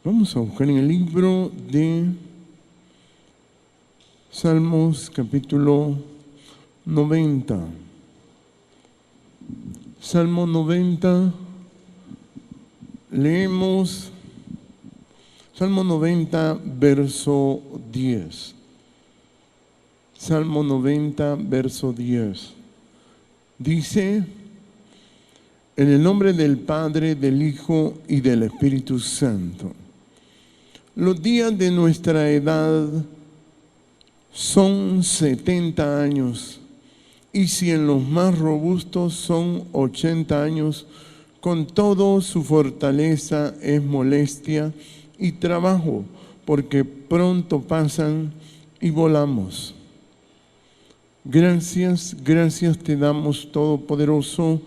Vamos a buscar en el libro de Salmos, capítulo 90. Salmo 90, leemos Salmo 90, verso 10. Salmo 90, verso 10. Dice: en el nombre del Padre, del Hijo y del Espíritu Santo. Los días de nuestra edad son 70 años, y si en los más robustos son 80 años, con todo su fortaleza es molestia y trabajo, porque pronto pasan y volamos. Gracias, gracias te damos, Todopoderoso.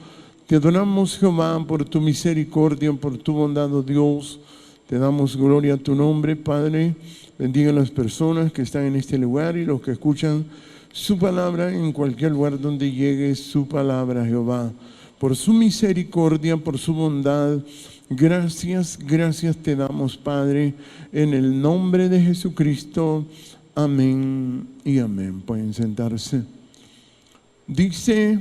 Te adoramos, Jehová, por tu misericordia, por tu bondad, oh Dios. Te damos gloria a tu nombre, Padre. Bendiga a las personas que están en este lugar y los que escuchan su palabra en cualquier lugar donde llegue su palabra, Jehová. Por su misericordia, por su bondad. Gracias, gracias te damos, Padre, en el nombre de Jesucristo. Amén y amén. Pueden sentarse. Dice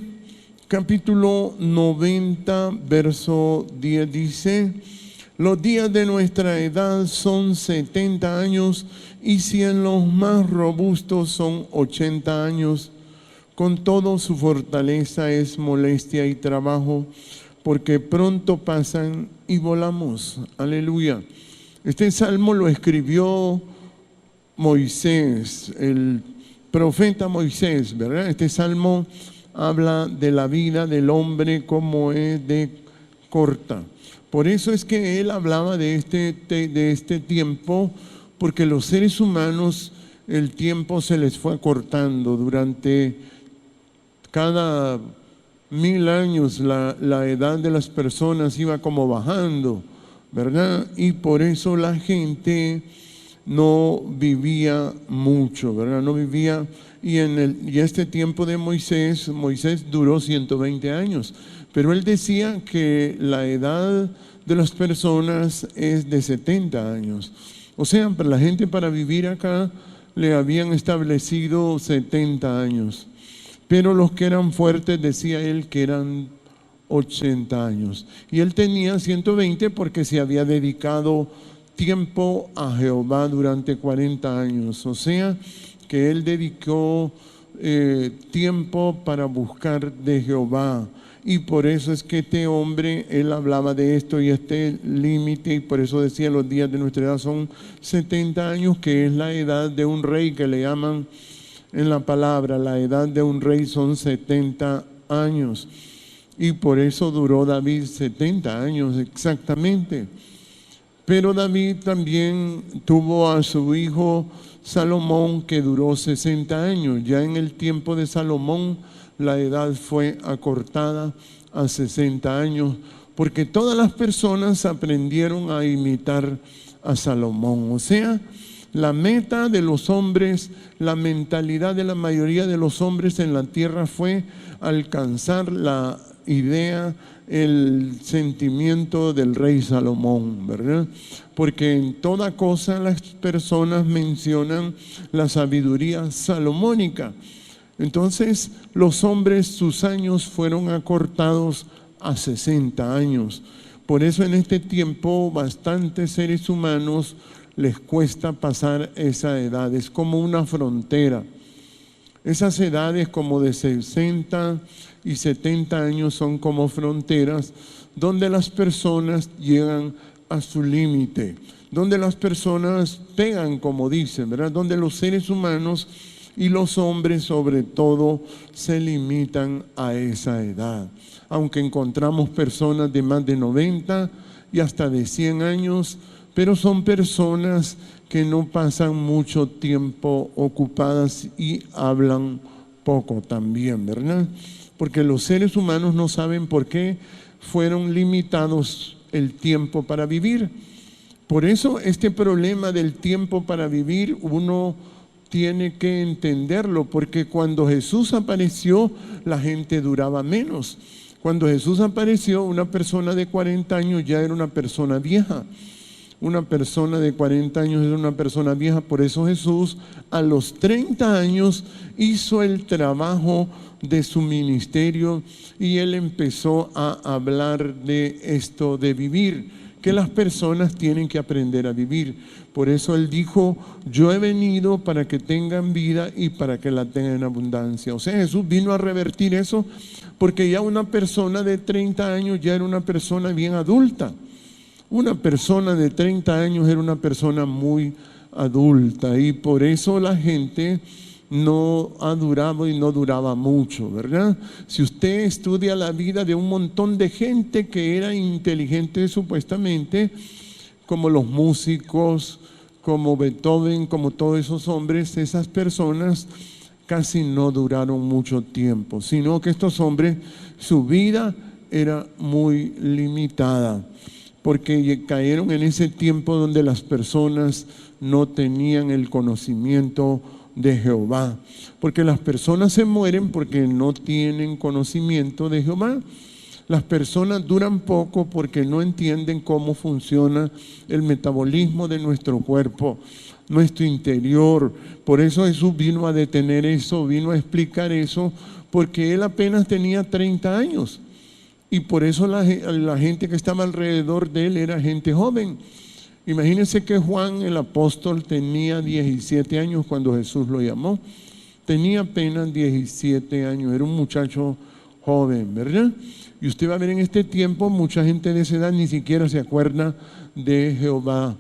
capítulo 90, verso 10, dice: los días de nuestra edad son 70 años, y si en los más robustos son 80 años, con todo su fortaleza es molestia y trabajo, porque pronto pasan y volamos. Aleluya. Este salmo lo escribió Moisés, el profeta Moisés, ¿verdad? Este salmo habla de la vida del hombre como es de corta. Por eso es que él hablaba de este tiempo, porque los seres humanos, el tiempo se les fue acortando. Durante cada 1000 años la edad de las personas iba como bajando, ¿verdad? Y por eso la gente no vivía mucho, ¿verdad? No vivía. Y este tiempo de Moisés duró 120 años. Pero él decía que la edad de las personas es de 70 años. O sea, para la gente, para vivir acá le habían establecido 70 años. Pero los que eran fuertes, decía él, que eran 80 años. Y él tenía 120 porque se había dedicado tiempo a Jehová durante 40 años. O sea, que él dedicó tiempo para buscar de Jehová. Y por eso es que este hombre, él hablaba de esto y este límite, y por eso decía: los días de nuestra edad son 70 años, que es la edad de un rey, que le llaman en la palabra, la edad de un rey son 70 años. Y por eso duró David 70 años exactamente. Pero David también tuvo a su hijo Salomón, que duró 60 años. Ya en el tiempo de Salomón la edad fue acortada a 60 años, porque todas las personas aprendieron a imitar a Salomón. O sea, la meta de los hombres, la mentalidad de la mayoría de los hombres en la tierra fue alcanzar la idea, el sentimiento del rey Salomón, ¿verdad? Porque en toda cosa las personas mencionan la sabiduría salomónica. Entonces los hombres, sus años fueron acortados a 60 años. Por eso en este tiempo bastantes seres humanos les cuesta pasar esa edad. Es como una frontera. Esas edades como de 60 y 70 años son como fronteras donde las personas llegan a su límite, donde las personas pegan, como dicen, ¿verdad? Donde los seres humanos y los hombres sobre todo se limitan a esa edad. Aunque encontramos personas de más de 90 y hasta de 100 años, pero son personas que no pasan mucho tiempo ocupadas y hablan poco también, ¿verdad? Porque los seres humanos no saben por qué fueron limitados el tiempo para vivir. Por eso este problema del tiempo para vivir uno tiene que entenderlo, porque cuando Jesús apareció la gente duraba menos. Cuando Jesús apareció, una persona de 40 años ya era una persona vieja. Una persona de 40 años es una persona vieja. Por eso Jesús a los 30 años hizo el trabajo de su ministerio y Él empezó a hablar de esto de vivir, que las personas tienen que aprender a vivir. Por eso Él dijo, yo he venido para que tengan vida y para que la tengan en abundancia. O sea, Jesús vino a revertir eso, porque ya una persona de 30 años ya era una persona bien adulta. Una persona de 30 años era una persona muy adulta, y por eso la gente no ha durado y no duraba mucho, ¿verdad? Si usted estudia la vida de un montón de gente que era inteligente supuestamente, como los músicos, como Beethoven, como todos esos hombres, esas personas casi no duraron mucho tiempo, sino que estos hombres, su vida era muy limitada, porque cayeron en ese tiempo donde las personas no tenían el conocimiento de Jehová. Porque las personas se mueren porque no tienen conocimiento de Jehová. Las personas duran poco porque no entienden cómo funciona el metabolismo de nuestro cuerpo, nuestro interior. Por eso Jesús vino a detener eso, vino a explicar eso, porque Él apenas tenía 30 años. Y por eso la gente que estaba alrededor de Él era gente joven. Imagínense que Juan el apóstol tenía 17 años cuando Jesús lo llamó. Tenía apenas 17 años, era un muchacho joven, ¿verdad? Y usted va a ver en este tiempo, mucha gente de esa edad ni siquiera se acuerda de Jehová.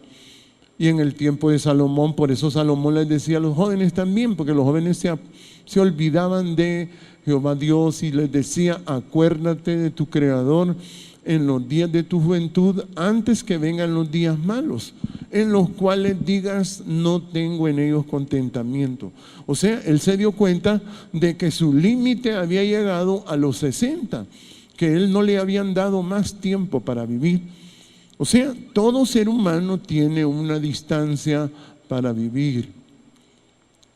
Y en el tiempo de Salomón, por eso Salomón les decía a los jóvenes también, porque los jóvenes se olvidaban de Jehová Dios y les decía, acuérdate de tu Creador en los días de tu juventud, antes que vengan los días malos, en los cuales digas, no tengo en ellos contentamiento. O sea, él se dio cuenta de que su límite había llegado a los 60, que él no le habían dado más tiempo para vivir. O sea, todo ser humano tiene una distancia para vivir.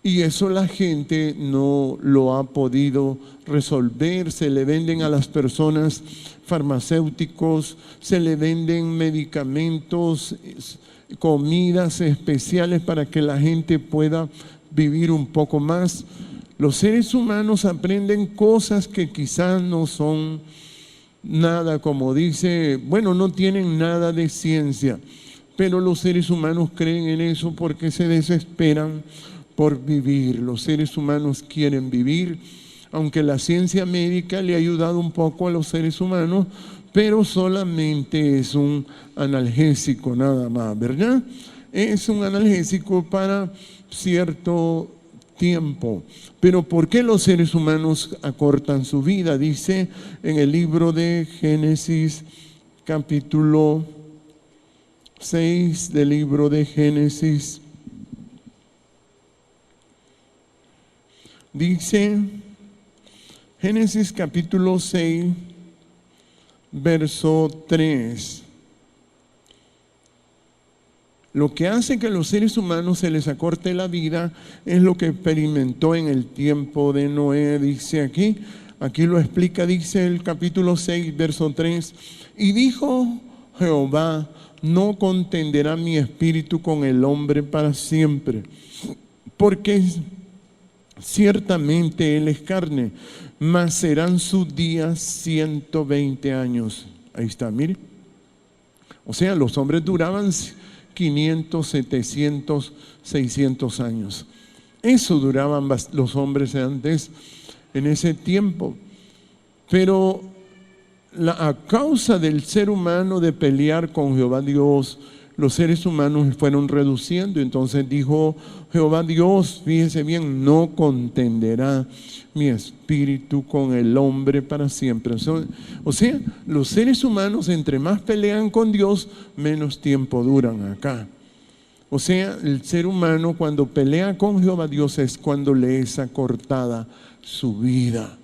Y eso la gente no lo ha podido resolver. Se le venden a las personas farmacéuticos, se le venden medicamentos, comidas especiales para que la gente pueda vivir un poco más. Los seres humanos aprenden cosas que quizás no son nada, como dice, bueno, no tienen nada de ciencia, pero los seres humanos creen en eso porque se desesperan por vivir. Los seres humanos quieren vivir, aunque la ciencia médica le ha ayudado un poco a los seres humanos, pero solamente es un analgésico nada más, ¿verdad? Es un analgésico para cierto tiempo. Pero ¿por qué los seres humanos acortan su vida? Dice en el libro de Génesis, capítulo 6 del libro de Génesis, dice, Génesis capítulo 6, verso 3. Lo que hace que a los seres humanos se les acorte la vida es lo que experimentó en el tiempo de Noé. Dice aquí lo explica, dice el capítulo 6, verso 3. Y dijo Jehová, no contenderá mi espíritu con el hombre para siempre, porque ciertamente él es carne, mas serán sus días 120 años. Ahí está, mire. O sea, los hombres duraban 500, 700, 600 años. Eso duraban los hombres antes, en ese tiempo. Pero a causa del ser humano de pelear con Jehová Dios, los seres humanos fueron reduciendo. Entonces dijo Jehová Dios, fíjese bien, no contenderá mi espíritu con el hombre para siempre. O sea, los seres humanos entre más pelean con Dios, menos tiempo duran acá. O sea, el ser humano cuando pelea con Jehová Dios es cuando le es acortada su vida.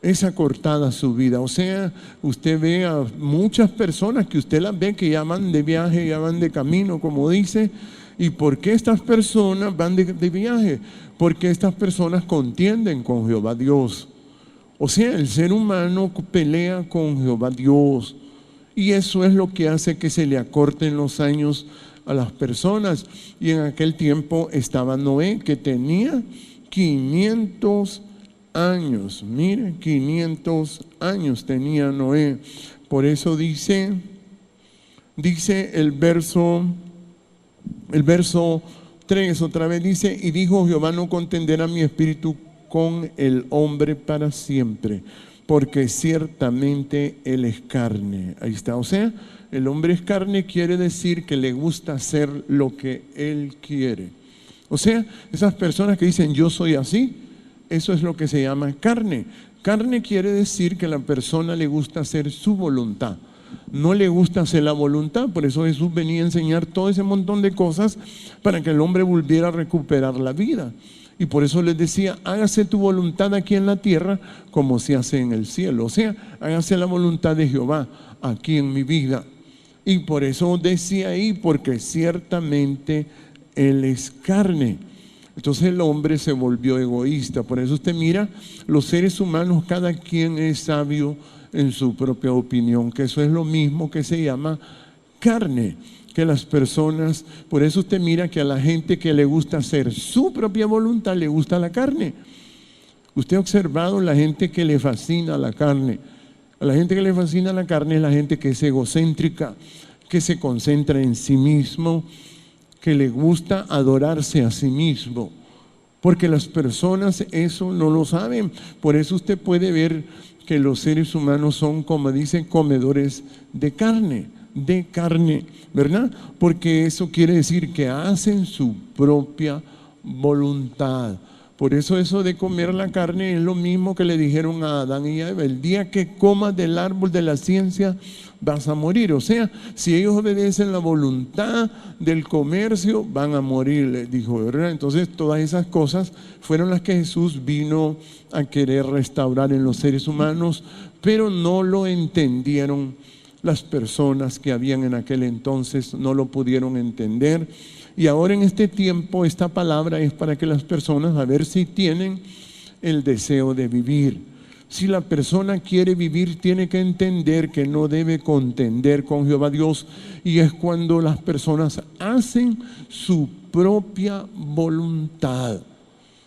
Es acortada su vida. O sea, usted ve a muchas personas que usted las ve que ya van de viaje, ya van de camino, como dice. ¿Y por qué estas personas van de viaje? Porque estas personas contienden con Jehová Dios. O sea, el ser humano pelea con Jehová Dios. Y eso es lo que hace que se le acorten los años a las personas. Y en aquel tiempo estaba Noé, que tenía 500 años. Mire, 500 años tenía Noé. Por eso dice el verso 3, otra vez dice: y dijo Jehová, no contenderá mi espíritu con el hombre para siempre, porque ciertamente él es carne. Ahí está, o sea, el hombre es carne, quiere decir que le gusta hacer lo que él quiere. O sea, esas personas que dicen yo soy así, eso es lo que se llama carne. Carne quiere decir que a la persona le gusta hacer su voluntad, no le gusta hacer la voluntad. Por eso Jesús venía a enseñar todo ese montón de cosas para que el hombre volviera a recuperar la vida. Y por eso les decía: hágase tu voluntad aquí en la tierra como se hace en el cielo. O sea, hágase la voluntad de Jehová aquí en mi vida. Y por eso decía ahí: porque ciertamente él es carne. Entonces el hombre se volvió egoísta. Por eso usted mira, los seres humanos, cada quien es sabio en su propia opinión, que eso es lo mismo que se llama carne, que las personas. Por eso usted mira que a la gente que le gusta hacer su propia voluntad, le gusta la carne. Usted ha observado la gente que le fascina la carne. A la gente que le fascina la carne es la gente que es egocéntrica, que se concentra en sí mismo, que le gusta adorarse a sí mismo. Porque las personas eso no lo saben. Por eso usted puede ver que los seres humanos son, como dicen, comedores de carne, ¿verdad? Porque eso quiere decir que hacen su propia voluntad. Por eso de comer la carne es lo mismo que le dijeron a Adán y a Eva: el día que comas del árbol de la ciencia vas a morir. O sea, si ellos obedecen la voluntad del comercio, van a morir, les dijo, ¿verdad? Entonces todas esas cosas fueron las que Jesús vino a querer restaurar en los seres humanos, pero no lo entendieron las personas que habían en aquel entonces, no lo pudieron entender. Y ahora en este tiempo esta palabra es para que las personas, a ver si tienen el deseo de vivir. Si la persona quiere vivir, tiene que entender que no debe contender con Jehová Dios. Y es cuando las personas hacen su propia voluntad.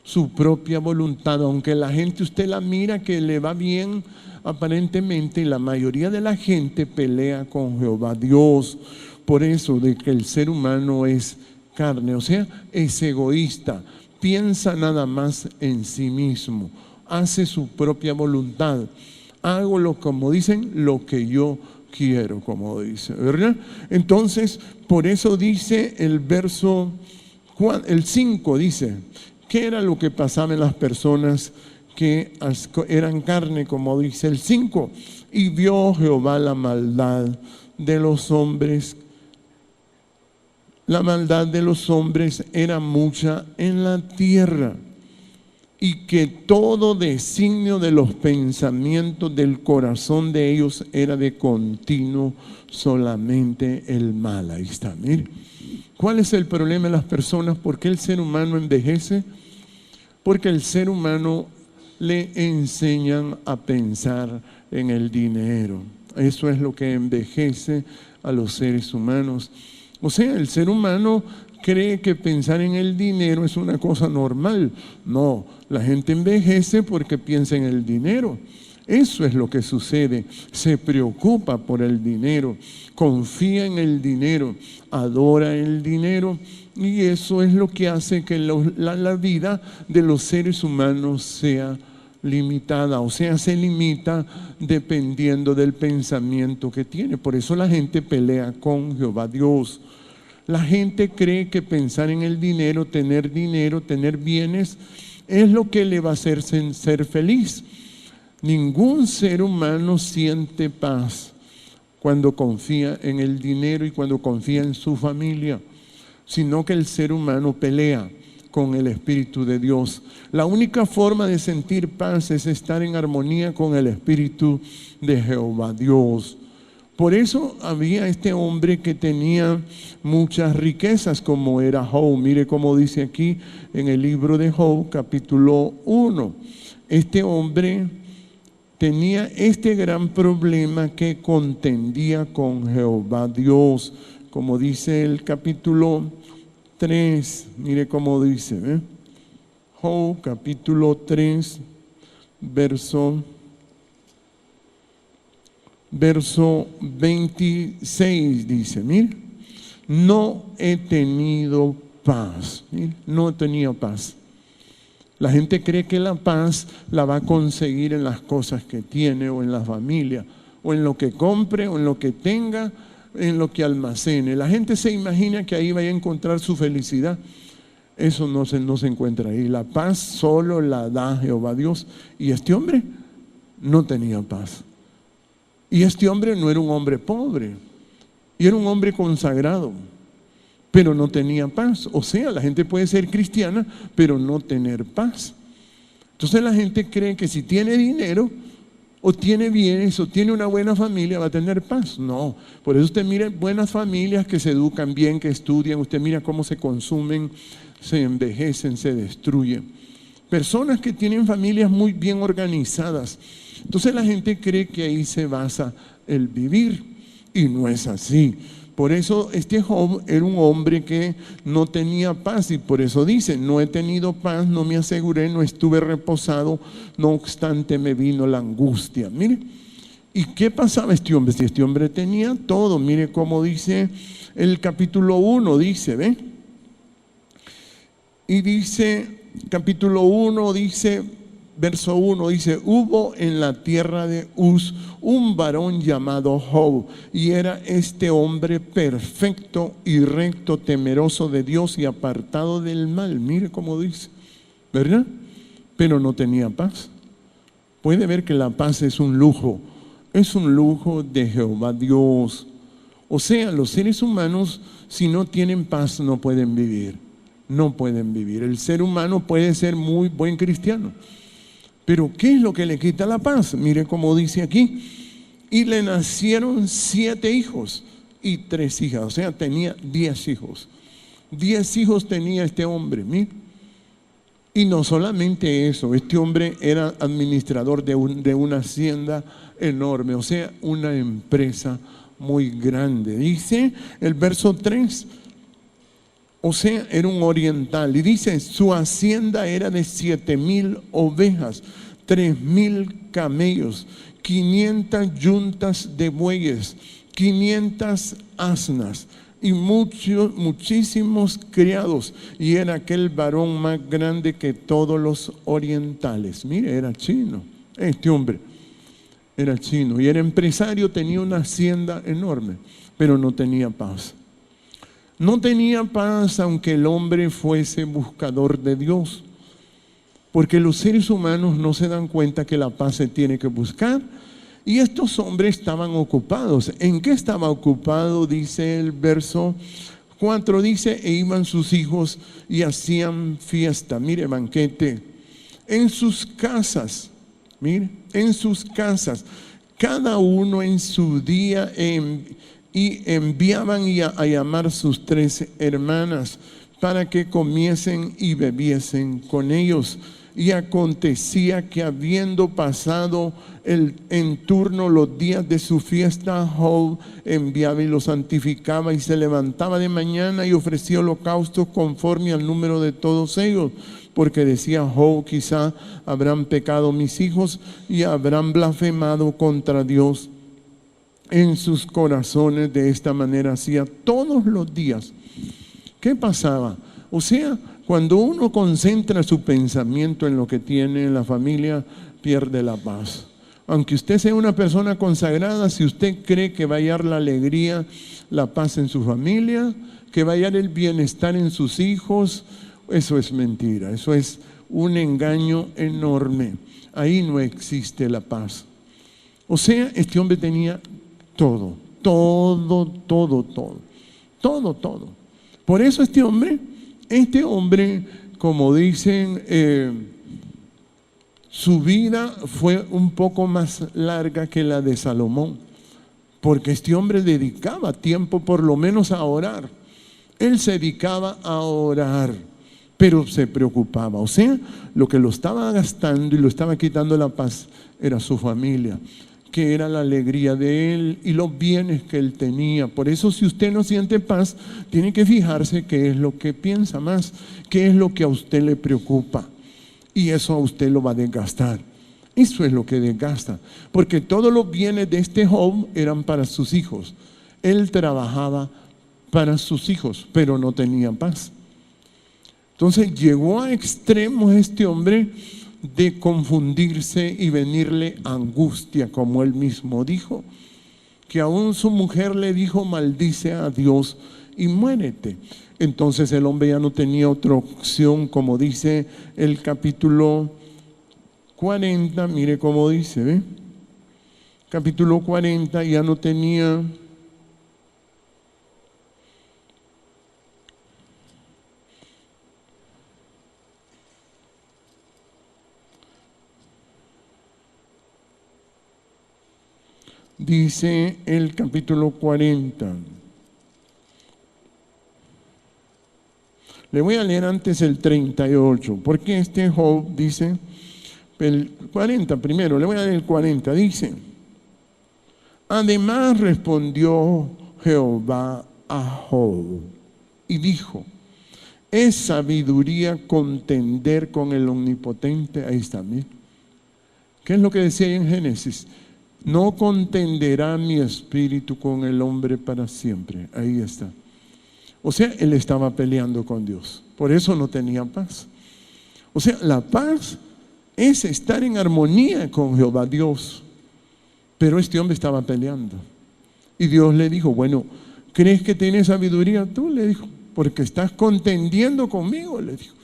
Su propia voluntad. Aunque la gente usted la mira que le va bien, aparentemente la mayoría de la gente pelea con Jehová Dios. Por eso de que el ser humano es carne, o sea, es egoísta, piensa nada más en sí mismo, hace su propia voluntad. Hago como dicen, lo que yo quiero, como dice, ¿verdad? Entonces, por eso dice el verso, el 5 dice, ¿qué era lo que pasaba en las personas que eran carne? Como dice el 5, y vio Jehová la maldad de los hombres. La maldad de los hombres era mucha en la tierra, y que todo designio de los pensamientos del corazón de ellos era de continuo solamente el mal. Ahí está, mire. ¿Cuál es el problema de las personas? ¿Por qué el ser humano envejece? Porque el ser humano le enseñan a pensar en el dinero. Eso es lo que envejece a los seres humanos. O sea, el ser humano cree que pensar en el dinero es una cosa normal. No, la gente envejece porque piensa en el dinero. Eso es lo que sucede. Se preocupa por el dinero, confía en el dinero, adora el dinero, y eso es lo que hace que la vida de los seres humanos sea limitada, o sea, se limita dependiendo del pensamiento que tiene. Por eso la gente pelea con Jehová Dios. La gente cree que pensar en el dinero, tener bienes, es lo que le va a hacer ser feliz. Ningún ser humano siente paz cuando confía en el dinero y cuando confía en su familia, sino que el ser humano pelea con el Espíritu de Dios. La única forma de sentir paz es estar en armonía con el Espíritu de Jehová Dios. Por eso había este hombre que tenía muchas riquezas, como era Job. Mire cómo dice aquí en el libro de Job, capítulo 1. Este hombre tenía este gran problema que contendía con Jehová Dios. Como dice el capítulo 3, mire cómo dice, ¿eh? Job capítulo 3, verso 26 dice, mire, no he tenido paz, mire, no tenía paz. La gente cree que la paz la va a conseguir en las cosas que tiene o en la familia, o en lo que compre, o en lo que tenga, en lo que almacene. La gente se imagina que ahí vaya a encontrar su felicidad. Eso no se encuentra ahí. La paz solo la da Jehová Dios. Y este hombre no tenía paz. Y este hombre no era un hombre pobre, y era un hombre consagrado, pero no tenía paz. O sea, la gente puede ser cristiana, pero no tener paz. Entonces la gente cree que si tiene dinero, o tiene bienes, o tiene una buena familia, va a tener paz. No, por eso usted mira buenas familias que se educan bien, que estudian, usted mira cómo se consumen, se envejecen, se destruyen. Personas que tienen familias muy bien organizadas. Entonces la gente cree que ahí se basa el vivir, y no es así. Por eso este Job era un hombre que no tenía paz, y por eso dice, no he tenido paz, no me aseguré, no estuve reposado, no obstante me vino la angustia. Mire, ¿y qué pasaba este hombre? Si este hombre tenía todo, mire cómo dice el capítulo 1, dice, ¿ve? Y dice, capítulo 1, dice, verso 1, dice, hubo en la tierra de Uz un varón llamado Job, y era este hombre perfecto y recto, temeroso de Dios y apartado del mal. Mire cómo dice, ¿verdad? Pero no tenía paz. Puede ver que la paz es un lujo de Jehová Dios. O sea, los seres humanos, si no tienen paz, no pueden vivir. No pueden vivir. El ser humano puede ser muy buen cristiano, pero ¿qué es lo que le quita la paz? Mire cómo dice aquí, y le nacieron 7 hijos y 3 hijas, o sea, tenía 10 hijos. 10 hijos tenía este hombre, mire. Y no solamente eso, este hombre era administrador de una hacienda enorme, o sea, una empresa muy grande. Dice el verso 3, o sea, era un oriental. Y dice, su hacienda era de 7,000 ovejas, 3,000 camellos, 500 yuntas de bueyes, 500 asnas y muchísimos criados. Y era aquel varón más grande que todos los orientales. Mire, era chino. Este hombre era chino y era empresario, tenía una hacienda enorme, pero no tenía paz. No tenía paz aunque el hombre fuese buscador de Dios, porque los seres humanos no se dan cuenta que la paz se tiene que buscar. Y estos hombres estaban ocupados. ¿En qué estaba ocupado? Dice el verso 4, dice, e iban sus hijos y hacían fiesta, mire, banquete, en sus casas, mire, en sus casas, cada uno en su día, y enviaban a llamar sus 3 hermanas para que comiesen y bebiesen con ellos. Y acontecía que habiendo pasado en turno los días de su fiesta, Job enviaba y los santificaba, y se levantaba de mañana y ofrecía holocaustos conforme al número de todos ellos, porque decía Job, quizá habrán pecado mis hijos y habrán blasfemado contra Dios en sus corazones. De esta manera hacía todos los días. ¿Qué pasaba? O sea, cuando uno concentra su pensamiento en lo que tiene en la familia, pierde la paz. Aunque usted sea una persona consagrada, si usted cree que va a hallar la alegría, la paz en su familia, que va a hallar el bienestar en sus hijos, eso es mentira, eso es un engaño enorme. Ahí no existe la paz. O sea, este hombre tenía todo. Por eso este hombre, como dicen, su vida fue un poco más larga que la de Salomón, porque este hombre dedicaba tiempo por lo menos a orar. Él se dedicaba a orar, pero se preocupaba. O sea, lo que lo estaba gastando y lo estaba quitando la paz era su familia, que era la alegría de él y los bienes que él tenía. Por eso, si usted no siente paz, tiene que fijarse qué es lo que piensa más, qué es lo que a usted le preocupa, y eso a usted lo va a desgastar. Eso es lo que desgasta, porque todos los bienes de este Job eran para sus hijos. Él trabajaba para sus hijos, pero no tenía paz. Entonces llegó a extremos este hombre de confundirse y venirle angustia, como él mismo dijo, que aún su mujer le dijo: maldice a Dios y muérete. Entonces el hombre ya no tenía otra opción, como dice el capítulo 40, mire cómo dice, ¿ve? Capítulo 40, ya no tenía dice el capítulo 40. Le voy a leer antes el 38, porque este Job dice, el 40 primero, le voy a leer el 40, dice: además respondió Jehová a Job y dijo: ¿es sabiduría contender con el Omnipotente? Ahí está, ¿sí? ¿Qué es lo que decía ahí en Génesis? No contenderá mi espíritu con el hombre para siempre. Ahí está. O sea, él estaba peleando con Dios. Por eso no tenía paz. O sea, la paz es estar en armonía con Jehová Dios. Pero este hombre estaba peleando. Y Dios le dijo: bueno, ¿crees que tienes sabiduría tú? Le dijo, porque estás contendiendo conmigo, le dijo.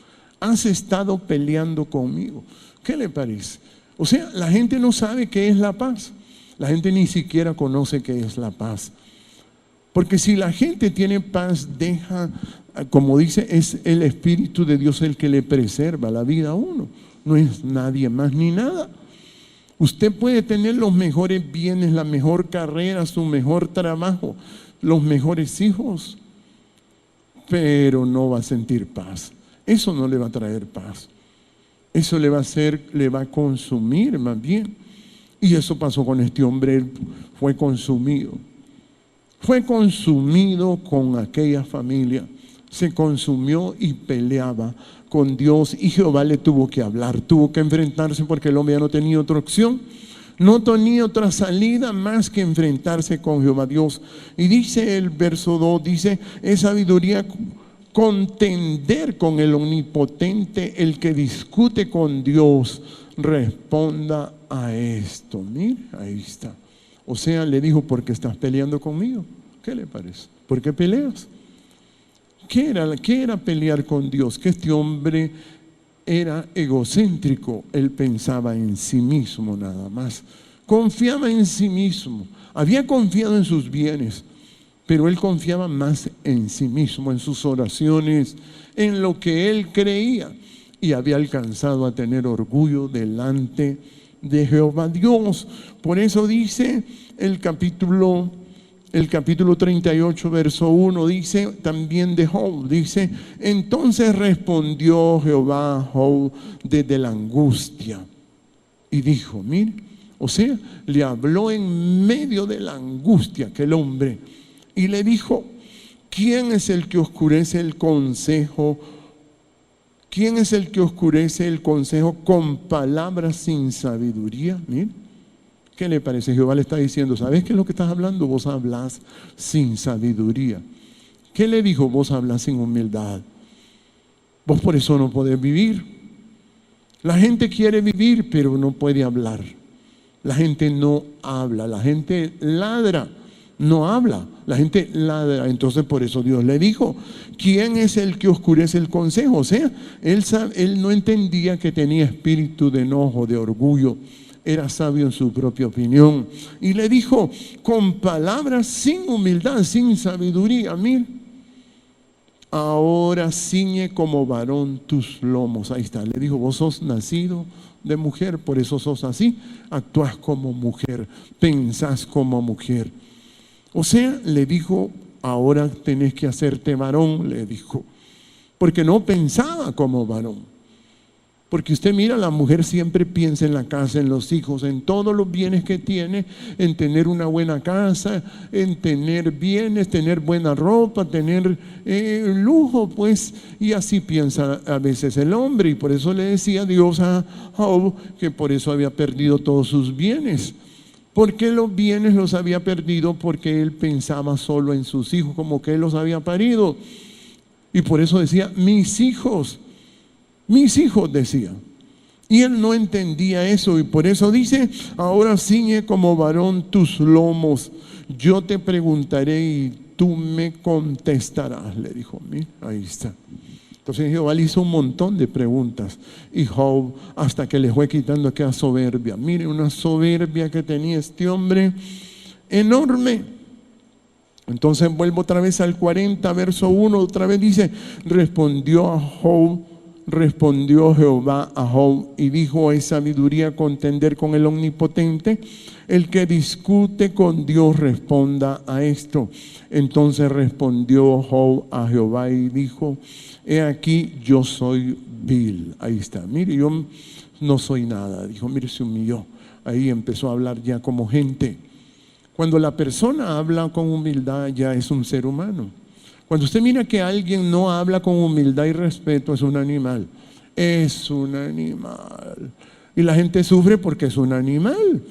Has estado peleando conmigo. ¿Qué le parece? O sea, la gente no sabe qué es la paz. La gente ni siquiera conoce qué es la paz. Porque si la gente tiene paz, deja, como dice, es el Espíritu de Dios el que le preserva la vida a uno. No es nadie más ni nada. Usted puede tener los mejores bienes, la mejor carrera, su mejor trabajo, los mejores hijos, pero no va a sentir paz. Eso no le va a traer paz. Eso le va a hacer, le va a consumir más bien. Y eso pasó con este hombre. Él fue consumido. Fue consumido con aquella familia. Se consumió y peleaba con Dios. Y Jehová le tuvo que hablar, tuvo que enfrentarse, porque el hombre ya no tenía otra opción. No tenía otra salida más que enfrentarse con Jehová Dios. Y dice el verso 2, dice: es sabiduría contender con el Omnipotente. El que discute con Dios, responda a esto. Mire, ahí está. O sea, le dijo: ¿por qué estás peleando conmigo? ¿Qué le parece? ¿Por qué peleas? ¿Qué era pelear con Dios? Que este hombre era egocéntrico. Él pensaba en sí mismo nada más. Confiaba en sí mismo. Había confiado en sus bienes, pero él confiaba más en sí mismo, en sus oraciones, en lo que él creía. Y había alcanzado a tener orgullo delante de Jehová Dios. Por eso dice el capítulo 38, verso 1, dice también de Job, dice: entonces respondió Jehová a Job desde la angustia y dijo, mire, o sea, le habló en medio de la angustia aquel hombre y le dijo: ¿quién es el que oscurece el consejo? ¿Quién es el que oscurece el consejo con palabras sin sabiduría? Mire, ¿qué le parece? Jehová le está diciendo: ¿sabes qué es lo que estás hablando? Vos hablas sin sabiduría. ¿Qué le dijo? Vos hablas sin humildad. Vos por eso no podés vivir. La gente quiere vivir, pero no puede hablar. La gente no habla, la gente ladra, no habla, la gente ladra. Entonces por eso Dios le dijo: ¿quién es el que oscurece el consejo? O sea, él no entendía que tenía espíritu de enojo, de orgullo. Era sabio en su propia opinión. Y le dijo con palabras sin humildad, sin sabiduría: mira, ahora ciñe como varón tus lomos. Ahí está, le dijo: vos sos nacido de mujer, por eso sos así, actúas como mujer, pensás como mujer. O sea, le dijo: ahora tenés que hacerte varón, le dijo, porque no pensaba como varón. Porque usted mira, la mujer siempre piensa en la casa, en los hijos, en todos los bienes que tiene, en tener una buena casa, en tener bienes, tener buena ropa, tener lujo, pues, y así piensa a veces el hombre. Y por eso le decía Dios a Job que por eso había perdido todos sus bienes. ¿Por qué los bienes los había perdido? Porque él pensaba solo en sus hijos, como que él los había parido. Y por eso decía, mis hijos decía. Y él no entendía eso, y por eso dice, ahora ciñe como varón tus lomos, yo te preguntaré y tú me contestarás, le dijo. Mira, ahí está. Entonces Jehová le hizo un montón de preguntas, y Job, hasta que le fue quitando aquella soberbia. Mire, una soberbia que tenía este hombre enorme. Entonces vuelvo otra vez al 40, verso 1, otra vez dice, respondió Jehová a Job y dijo, ¿es sabiduría contender con el Omnipotente? El que discute con Dios responda a esto. Entonces respondió Job a Jehová y dijo, he aquí yo soy vil. Ahí está, mire, yo no soy nada. Dijo, mire, se humilló. Ahí empezó a hablar ya como gente. Cuando la persona habla con humildad ya es un ser humano. Cuando usted mira que alguien no habla con humildad y respeto, es un animal. Es un animal. Y la gente sufre porque es un animal.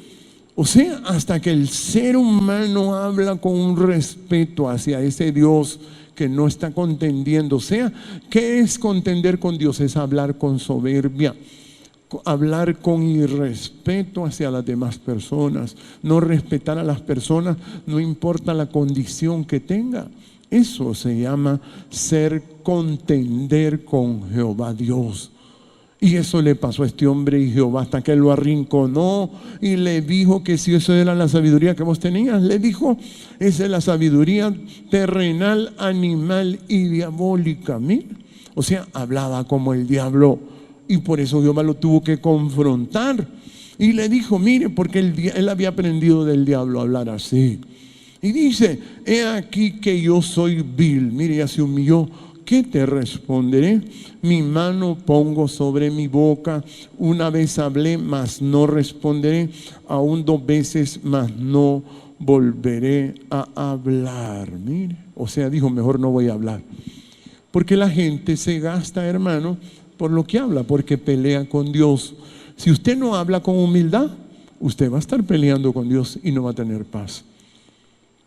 O sea, hasta que el ser humano habla con un respeto hacia ese Dios que no está contendiendo. O sea, ¿qué es contender con Dios? Es hablar con soberbia, hablar con irrespeto hacia las demás personas, no respetar a las personas, no importa la condición que tenga. Eso se llama contender con Jehová Dios. Y eso le pasó a este hombre, y Jehová hasta que lo arrinconó y le dijo que si eso era la sabiduría que vos tenías, le dijo, esa es la sabiduría terrenal, animal y diabólica. Mira, o sea, hablaba como el diablo, y por eso Jehová lo tuvo que confrontar. Y le dijo, mire, porque él había aprendido del diablo a hablar así. Y dice, he aquí que yo soy vil. Mire, ya se humilló. ¿Qué te responderé? Mi mano pongo sobre mi boca. Una vez hablé, mas no responderé. Aún 2 veces, mas no volveré a hablar. Mire, o sea, dijo, mejor no voy a hablar. Porque la gente se gasta, hermano, por lo que habla, porque pelea con Dios. Si usted no habla con humildad, usted va a estar peleando con Dios y no va a tener paz.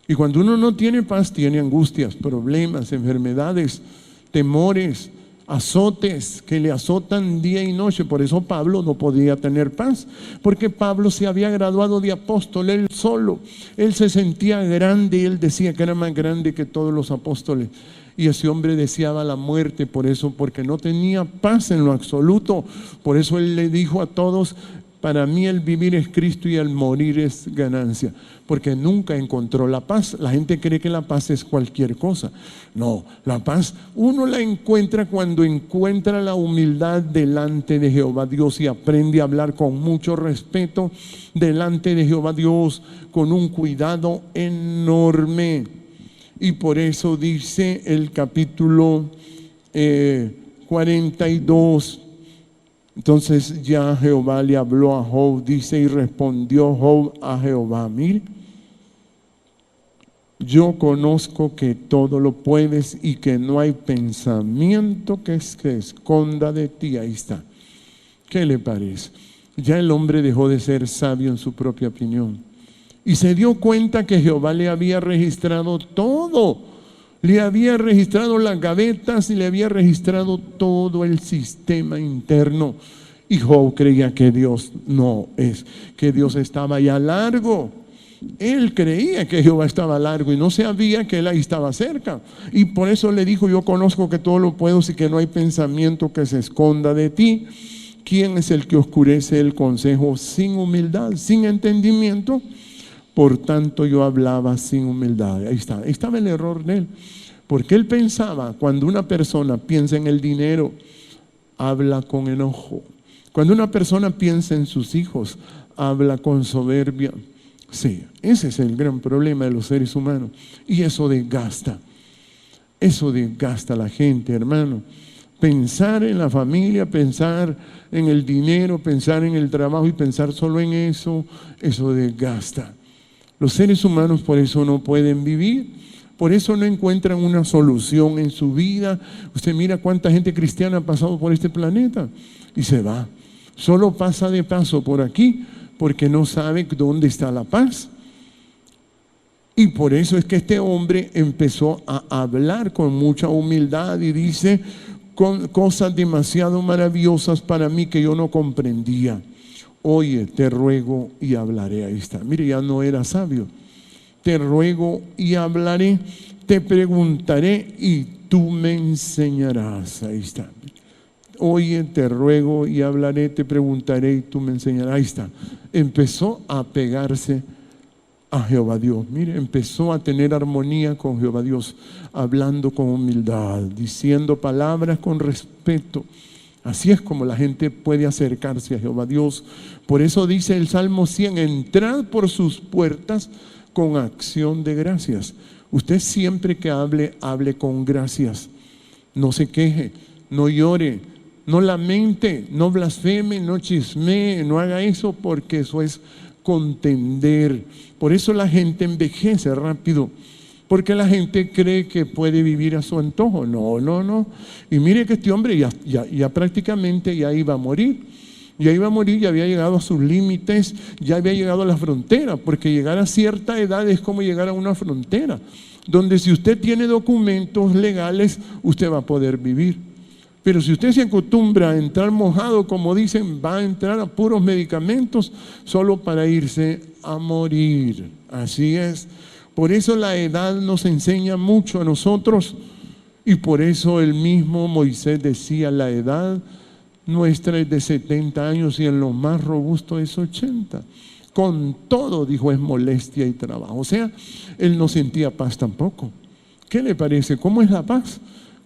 Y cuando uno no tiene paz, tiene angustias, problemas, enfermedades, temores, azotes que le azotan día y noche. Por eso Pablo no podía tener paz, porque Pablo se había graduado de apóstol él solo. Él se sentía grande, él decía que era más grande que todos los apóstoles. Y ese hombre deseaba la muerte por eso, porque no tenía paz en lo absoluto. Por eso él le dijo a todos, para mí el vivir es Cristo y el morir es ganancia, porque nunca encontró la paz. La gente cree que la paz es cualquier cosa. No, la paz uno la encuentra cuando encuentra la humildad delante de Jehová Dios y aprende a hablar con mucho respeto delante de Jehová Dios, con un cuidado enorme. Y por eso dice el capítulo 42, entonces ya Jehová le habló a Job, dice, y respondió Job a Jehová, mire, yo conozco que todo lo puedes y que no hay pensamiento que se esconda de ti. Ahí está. ¿Qué le parece? Ya el hombre dejó de ser sabio en su propia opinión y se dio cuenta que Jehová le había registrado todo. Le había registrado las gavetas y le había registrado todo el sistema interno. Y Job creía que Dios que Dios estaba ya largo. Él creía que Jehová estaba largo y no sabía que él ahí estaba cerca. Y por eso le dijo, yo conozco que todo lo puedo y que no hay pensamiento que se esconda de ti. ¿Quién es el que oscurece el consejo sin humildad, sin entendimiento? Por tanto yo hablaba sin humildad. Ahí estaba el error de él. Porque él pensaba, cuando una persona piensa en el dinero, habla con enojo. Cuando una persona piensa en sus hijos, habla con soberbia. Sí, ese es el gran problema de los seres humanos. Y eso desgasta a la gente, hermano. Pensar en la familia, pensar en el dinero, pensar en el trabajo y pensar solo en eso, eso desgasta. Los seres humanos por eso no pueden vivir, por eso no encuentran una solución en su vida. Usted mira cuánta gente cristiana ha pasado por este planeta y se va. Solo pasa de paso por aquí porque no sabe dónde está la paz. Y por eso es que este hombre empezó a hablar con mucha humildad y dice cosas demasiado maravillosas para mí que yo no comprendía. Oye, te ruego y hablaré. Ahí está. Mire, ya no era sabio. Te ruego y hablaré, te preguntaré y tú me enseñarás. Ahí está. Oye, te ruego y hablaré, te preguntaré y tú me enseñarás. Ahí está. Empezó a pegarse a Jehová Dios. Mire, empezó a tener armonía con Jehová Dios, hablando con humildad, diciendo palabras con respeto. Así es como la gente puede acercarse a Jehová Dios. Por eso dice el Salmo 100, entrad por sus puertas con acción de gracias. Usted siempre que hable, hable con gracias. No se queje, no llore, no lamente, no blasfeme, no chismee, no haga eso porque eso es contender. Por eso la gente envejece rápido, porque la gente cree que puede vivir a su antojo. No. Y mire que este hombre ya prácticamente ya iba a morir. Ya iba a morir, ya había llegado a sus límites, ya había llegado a la frontera, porque llegar a cierta edad es como llegar a una frontera, donde si usted tiene documentos legales, usted va a poder vivir. Pero si usted se acostumbra a entrar mojado, como dicen, va a entrar a puros medicamentos solo para irse a morir. Así es. Por eso la edad nos enseña mucho a nosotros, y por eso el mismo Moisés decía, la edad nuestra es de 70 años y en lo más robusto es 80. Con todo, dijo, es molestia y trabajo. O sea, él no sentía paz tampoco. ¿Qué le parece? ¿Cómo es la paz?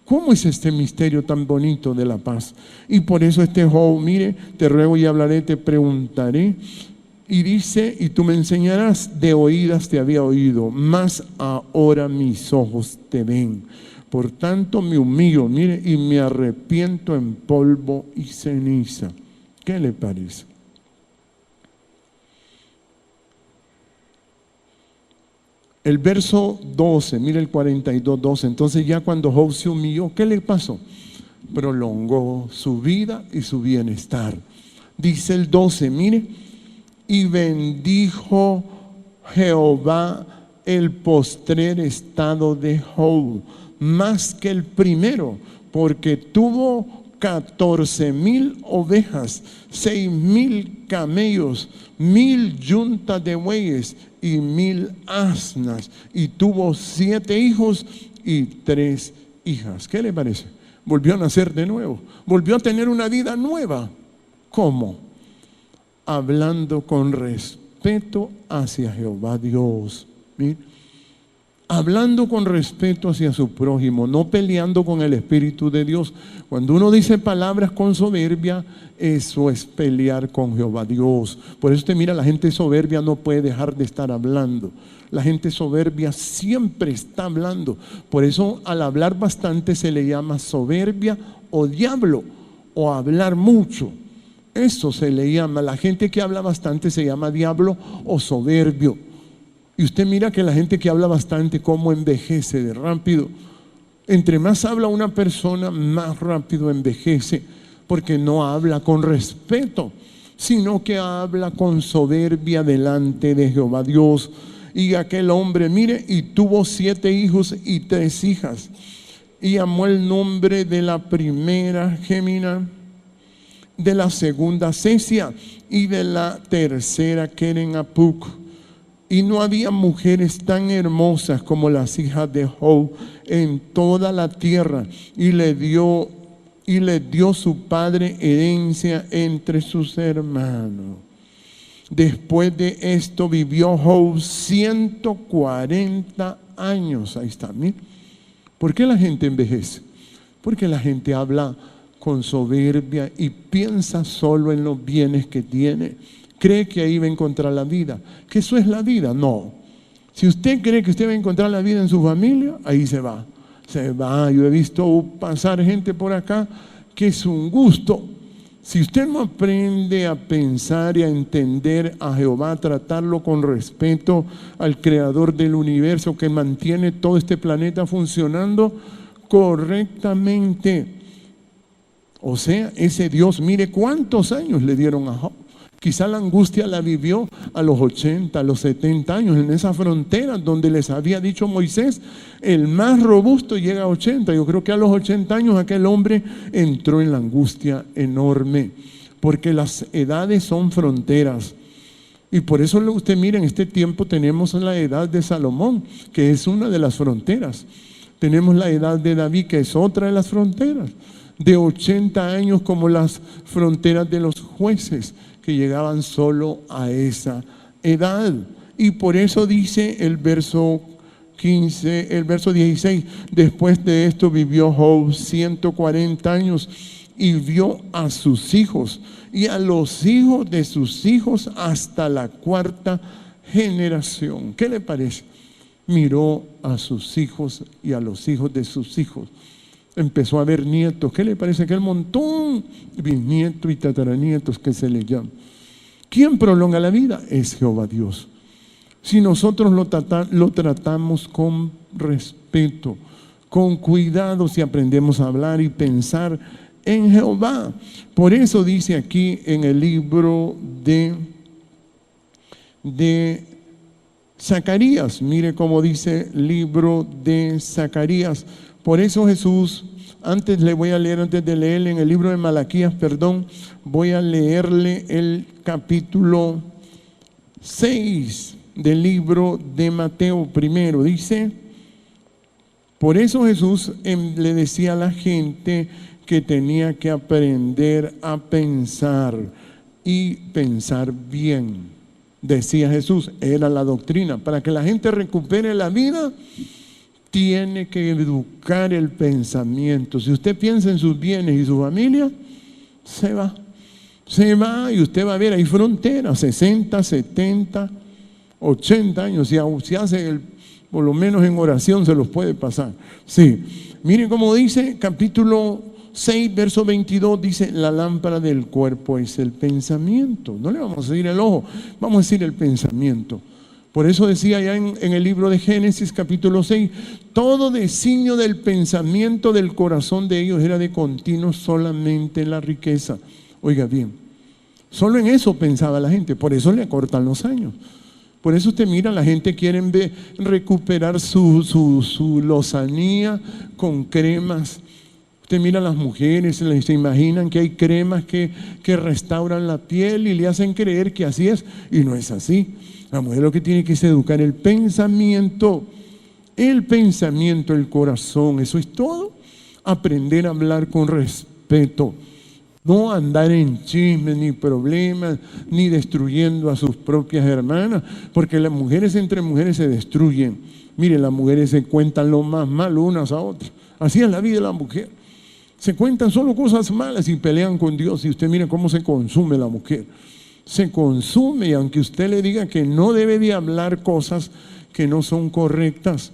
¿Cómo es este misterio tan bonito de la paz? Y por eso este Job, mire, te ruego y hablaré, te preguntaré. Y dice, y tú me enseñarás, de oídas te había oído, mas ahora mis ojos te ven. Por tanto me humillo, mire, y me arrepiento en polvo y ceniza. ¿Qué le parece? El verso 12, mire el 42, 12. Entonces ya cuando Job se humilló, ¿qué le pasó? Prolongó su vida y su bienestar. Dice el 12, mire, y bendijo Jehová el postrer estado de Job, más que el primero, porque tuvo 14,000 ovejas, 6,000 camellos, 1,000 yuntas de bueyes y 1,000 asnas, y tuvo 7 hijos y 3 hijas. ¿Qué le parece? Volvió a nacer de nuevo, volvió a tener una vida nueva. ¿Cómo? Hablando con respeto hacia Jehová Dios. ¿Mire? Hablando con respeto hacia su prójimo, no peleando con el Espíritu de Dios. Cuando uno dice palabras con soberbia, eso es pelear con Jehová Dios. Por eso usted mira, la gente soberbia no puede dejar de estar hablando. La gente soberbia siempre está hablando. Por eso al hablar bastante se le llama soberbia o diablo, o hablar mucho. Eso se le llama. La gente que habla bastante se llama diablo o soberbio. Y usted mira que la gente que habla bastante, cómo envejece de rápido. Entre más habla una persona, más rápido envejece, porque no habla con respeto, sino que habla con soberbia delante de Jehová Dios. Y aquel hombre, mire, y tuvo 7 hijos y 3 hijas. Y llamó el nombre de la primera Gemina, de la segunda Cesia y de la tercera Keren-Apuc. Y no había mujeres tan hermosas como las hijas de Job en toda la tierra. Y le dio su padre herencia entre sus hermanos. Después de esto vivió Job 140 años. Ahí está, mire. ¿Por qué la gente envejece? Porque la gente habla con soberbia y piensa solo en los bienes que tiene. Cree que ahí va a encontrar la vida, que eso es la vida. No. Si usted cree que usted va a encontrar la vida en su familia, ahí se va. Se va. Yo he visto pasar gente por acá que es un gusto. Si usted no aprende a pensar y a entender a Jehová, a tratarlo con respeto al creador del universo que mantiene todo este planeta funcionando correctamente. O sea, ese Dios, mire cuántos años le dieron a Job. Quizá la angustia la vivió a los 80, a los 70 años, en esa frontera donde les había dicho Moisés, el más robusto llega a 80. Yo creo que a los 80 años aquel hombre entró en la angustia enorme, porque las edades son fronteras. Y por eso usted mira, en este tiempo tenemos la edad de Salomón, que es una de las fronteras. Tenemos la edad de David, que es otra de las fronteras. De 80 años como las fronteras de los jueces, que llegaban solo a esa edad. Y por eso dice el verso 15, el verso 16, después de esto vivió Job 140 años y vio a sus hijos y a los hijos de sus hijos hasta la cuarta generación. ¿Qué le parece? Miró a sus hijos y a los hijos de sus hijos. Empezó a ver nietos. ¿Qué le parece? Aquel montón de bisnietos y tataranietos que se le llaman. ¿Quién prolonga la vida? Es Jehová Dios. Si nosotros lo tratamos con respeto, con cuidado, si aprendemos a hablar y pensar en Jehová. Por eso dice aquí en el libro de Zacarías, mire cómo dice el libro de Zacarías. Por eso Jesús, antes de leerle en el libro de Malaquías, voy a leerle el capítulo 6 del libro de Mateo primero. Dice, por eso Jesús le decía a la gente que tenía que aprender a pensar y pensar bien. Decía Jesús, era la doctrina. Para que la gente recupere la vida, tiene que educar el pensamiento. Si usted piensa en sus bienes y su familia, se va y usted va a ver, hay fronteras, 60, 70, 80 años, si hace por lo menos en oración se los puede pasar. Sí, miren cómo dice, capítulo 6, verso 22, dice, la lámpara del cuerpo es el pensamiento. No le vamos a decir el ojo, vamos a decir el pensamiento. Por eso decía ya en el libro de Génesis capítulo 6, todo designio del pensamiento del corazón de ellos era de continuo solamente la riqueza. Oiga bien, solo en eso pensaba la gente, por eso le acortan los años. Por eso usted mira, la gente quiere recuperar su lozanía con cremas. Usted mira a las mujeres, se imaginan que hay cremas que restauran la piel y le hacen creer que así es, y no es así. La mujer lo que tiene que es educar el pensamiento, el corazón, eso es todo. Aprender a hablar con respeto, no andar en chismes ni problemas, ni destruyendo a sus propias hermanas, porque las mujeres entre mujeres se destruyen. Mire, las mujeres se cuentan lo más malo unas a otras. Así es la vida de la mujer. Se cuentan solo cosas malas y pelean con Dios. Y usted mire cómo se consume la mujer. Se consume, y aunque usted le diga que no debe de hablar cosas que no son correctas,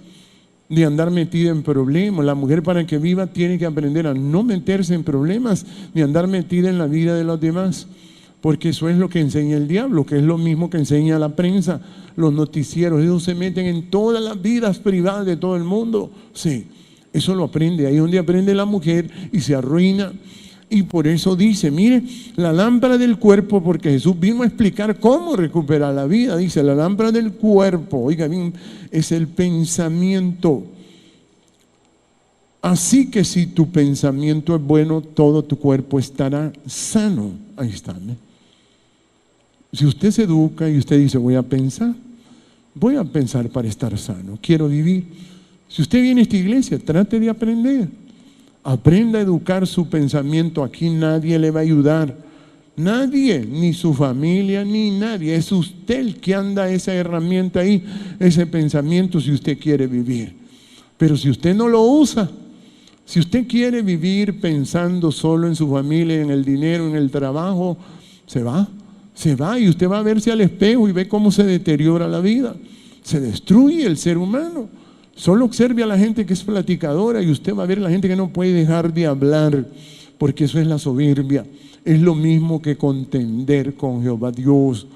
de andar metida en problemas. La mujer, para que viva, tiene que aprender a no meterse en problemas ni andar metida en la vida de los demás, porque eso es lo que enseña el diablo, que es lo mismo que enseña la prensa, los noticieros. Ellos se meten en todas las vidas privadas de todo el mundo. Sí, eso lo aprende, ahí es donde aprende la mujer y se arruina. Y por eso dice, mire, la lámpara del cuerpo, porque Jesús vino a explicar cómo recuperar la vida. Dice, la lámpara del cuerpo, oiga bien, es el pensamiento. Así que si tu pensamiento es bueno, todo tu cuerpo estará sano. Ahí está, ¿no? Si usted se educa y usted dice, voy a pensar para estar sano, quiero vivir. Si usted viene a esta iglesia, trate de aprender. Aprenda a educar su pensamiento. Aquí nadie le va a ayudar. Nadie, ni su familia, ni nadie. Es usted el que anda esa herramienta ahí, ese pensamiento, si usted quiere vivir. Pero si usted no lo usa, si usted quiere vivir pensando solo en su familia, en el dinero, en el trabajo, se va y usted va a verse al espejo y ve cómo se deteriora la vida. Se destruye el ser humano. Solo observe a la gente que es platicadora y usted va a ver a la gente que no puede dejar de hablar. porque eso es la soberbia. Es lo mismo que contender con Jehová Dios.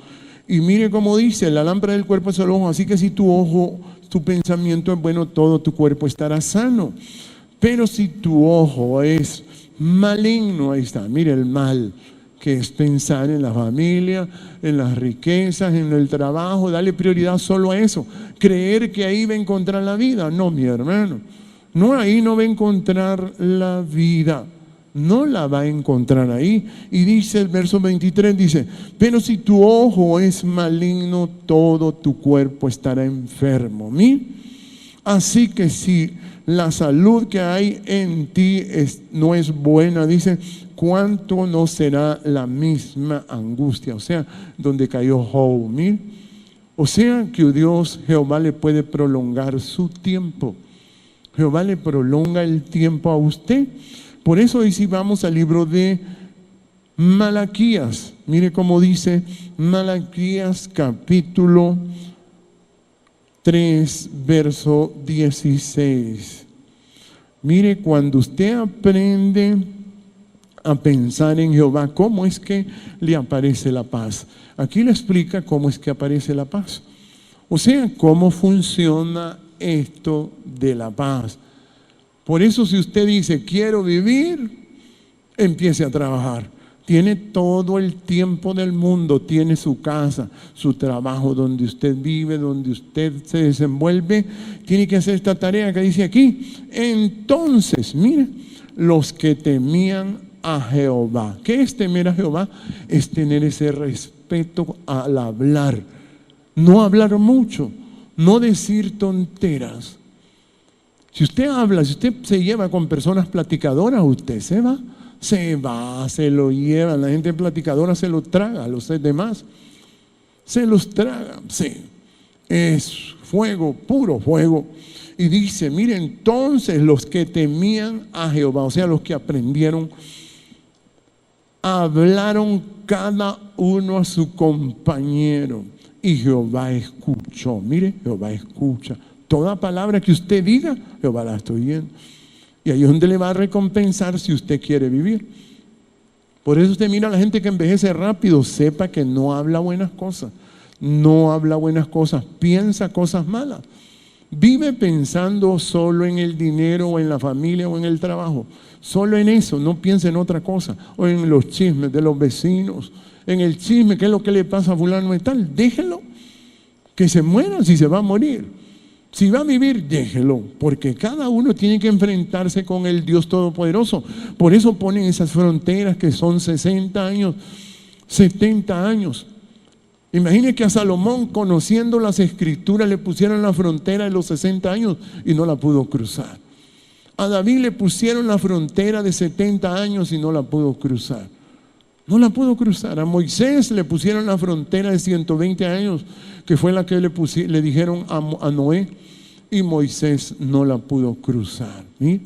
Y mire cómo dice, la lámpara del cuerpo es el ojo, así que si tu pensamiento es bueno, todo tu cuerpo estará sano. Pero si tu ojo es maligno, ahí está, mire el mal, que es pensar en la familia, en las riquezas, en el trabajo, darle prioridad solo a eso, creer que ahí va a encontrar la vida. No, mi hermano, no, ahí no va a encontrar la vida, no la va a encontrar ahí. Y dice el verso 23, dice, pero si tu ojo es maligno, todo tu cuerpo estará enfermo. Así que si la salud que hay en ti no es buena, dice, ¿cuánto no será la misma angustia? O sea, donde cayó Job. O sea que Dios, Jehová, le puede prolongar su tiempo. Jehová le prolonga el tiempo a usted. Por eso hoy sí vamos al libro de Malaquías. Mire cómo dice Malaquías capítulo 3, verso 16. Mire, cuando usted aprende a pensar en Jehová, ¿cómo es que le aparece la paz? Aquí le explica cómo es que aparece la paz. O sea, cómo funciona esto de la paz. Por eso si usted dice, quiero vivir, empiece a trabajar. Tiene todo el tiempo del mundo, tiene su casa, su trabajo, donde usted vive, donde usted se desenvuelve. Tiene que hacer esta tarea que dice aquí. Entonces, mire, los que temían a Jehová. ¿Qué es temer a Jehová? Es tener ese respeto al hablar. No hablar mucho, no decir tonteras. Si usted habla, si usted se lleva con personas platicadoras, usted se va, se lo lleva. La gente platicadora se lo traga, a los demás se los traga, sí. Es fuego, puro fuego. Y dice, mire, entonces los que temían a Jehová, o sea, los que aprendieron, hablaron cada uno a su compañero y Jehová escuchó. Mire, Jehová escucha. Toda palabra que usted diga, Jehová la está oyendo. Y ahí es donde le va a recompensar si usted quiere vivir. Por eso usted mira a la gente que envejece rápido, sepa que no habla buenas cosas. No habla buenas cosas, piensa cosas malas. Vive pensando solo en el dinero o en la familia o en el trabajo. Solo en eso, no piense en otra cosa. O en los chismes de los vecinos, en el chisme, ¿qué es lo que le pasa a fulano y tal? Déjelo, que se muera si se va a morir. Si va a vivir, déjelo, porque cada uno tiene que enfrentarse con el Dios Todopoderoso. Por eso ponen esas fronteras que son 60 años, 70 años. Imagine que a Salomón, conociendo las escrituras, le pusieron la frontera de los 60 años y no la pudo cruzar. A David le pusieron la frontera de 70 años y no la pudo cruzar. No la pudo cruzar. A Moisés le pusieron la frontera de 120 años, que fue la que le dijeron a Noé, y Moisés no la pudo cruzar. ¿Sí?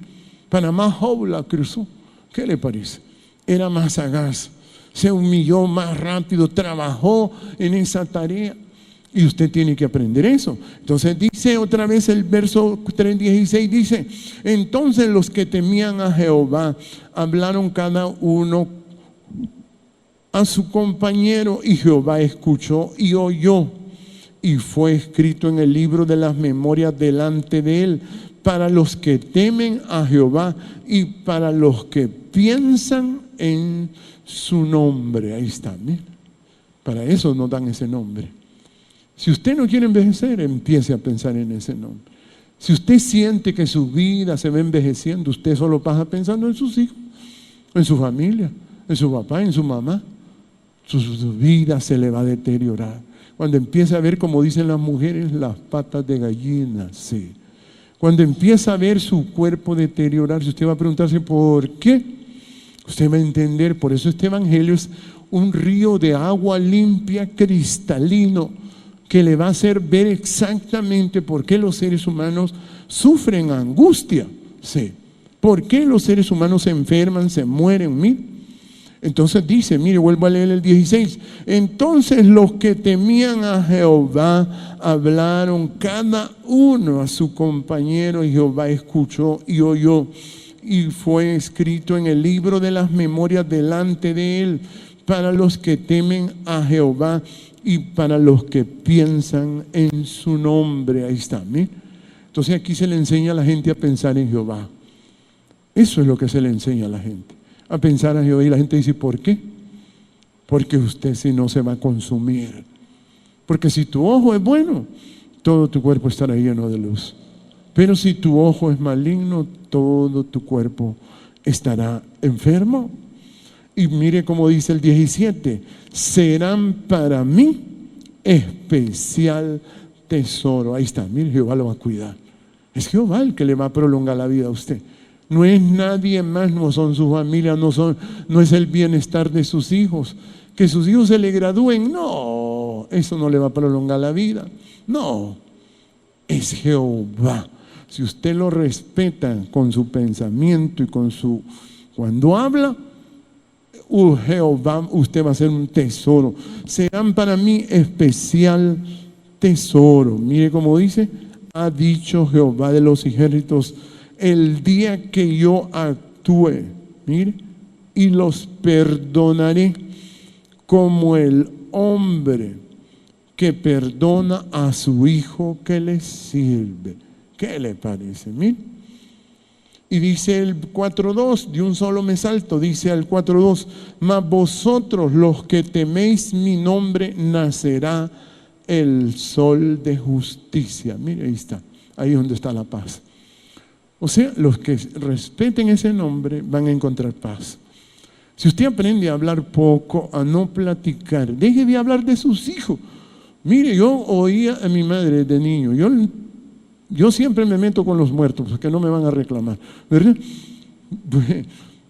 Panamá Job la cruzó. ¿Qué le parece? Era más sagaz, se humilló más rápido, trabajó en esa tarea. Y usted tiene que aprender eso. Entonces dice otra vez el verso 3:16, dice, entonces los que temían a Jehová hablaron cada uno a su compañero y Jehová escuchó y oyó. Y fue escrito en el libro de las memorias delante de él para los que temen a Jehová y para los que piensan en su nombre. Ahí está, ¿sí? Para eso nos dan ese nombre. Si usted no quiere envejecer, empiece a pensar en ese nombre. Si usted siente que su vida se va envejeciendo, usted solo pasa pensando en sus hijos, en su familia, en su papá, en su mamá. Su vida se le va a deteriorar. Cuando empieza a ver, como dicen las mujeres, las patas de gallina, sí. Cuando empieza a ver su cuerpo deteriorarse, usted va a preguntarse ¿por qué? Usted va a entender, por eso este evangelio es un río de agua limpia, cristalino, que le va a hacer ver exactamente por qué los seres humanos sufren angustia, sí. ¿Por qué los seres humanos se enferman, se mueren? Mire. Entonces dice, mire, vuelvo a leer el 16. Entonces los que temían a Jehová hablaron cada uno a su compañero y Jehová escuchó y oyó. y fue escrito en el libro de las memorias delante de él para los que temen a Jehová y para los que piensan en su nombre. Ahí está, ¿sí? Entonces aquí se le enseña a la gente a pensar en Jehová. Eso es lo que se le enseña a la gente, a pensar en Jehová. Y la gente dice, ¿por qué? Porque usted si no se va a consumir. Porque si tu ojo es bueno, todo tu cuerpo estará lleno de luz. Pero si tu ojo es maligno, todo tu cuerpo estará enfermo. Y mire cómo dice el 17, serán para mí especial tesoro. Ahí está, mire, Jehová lo va a cuidar. Es Jehová el que le va a prolongar la vida a usted. No es nadie más, no son su familia, no es el bienestar de sus hijos. Que sus hijos se le gradúen, no, eso no le va a prolongar la vida. No, es Jehová. Si usted lo respeta con su pensamiento y cuando habla, Jehová, usted va a ser un tesoro. Serán para mí especial tesoro. Mire cómo dice, ha dicho Jehová de los ejércitos, el día que yo actúe, mire, y los perdonaré como el hombre que perdona a su hijo que le sirve. ¿Qué le parece? Mire. Y dice el 4.2, de un solo me salto, dice el 4.2, mas vosotros los que teméis mi nombre, nacerá el sol de justicia. Mire, ahí está, ahí es donde está la paz. O sea, los que respeten ese nombre van a encontrar paz. Si usted aprende a hablar poco, a no platicar, deje de hablar de sus hijos. Mire, yo oía a mi madre de niño, yo siempre me meto con los muertos, porque no me van a reclamar, ¿verdad? Pues,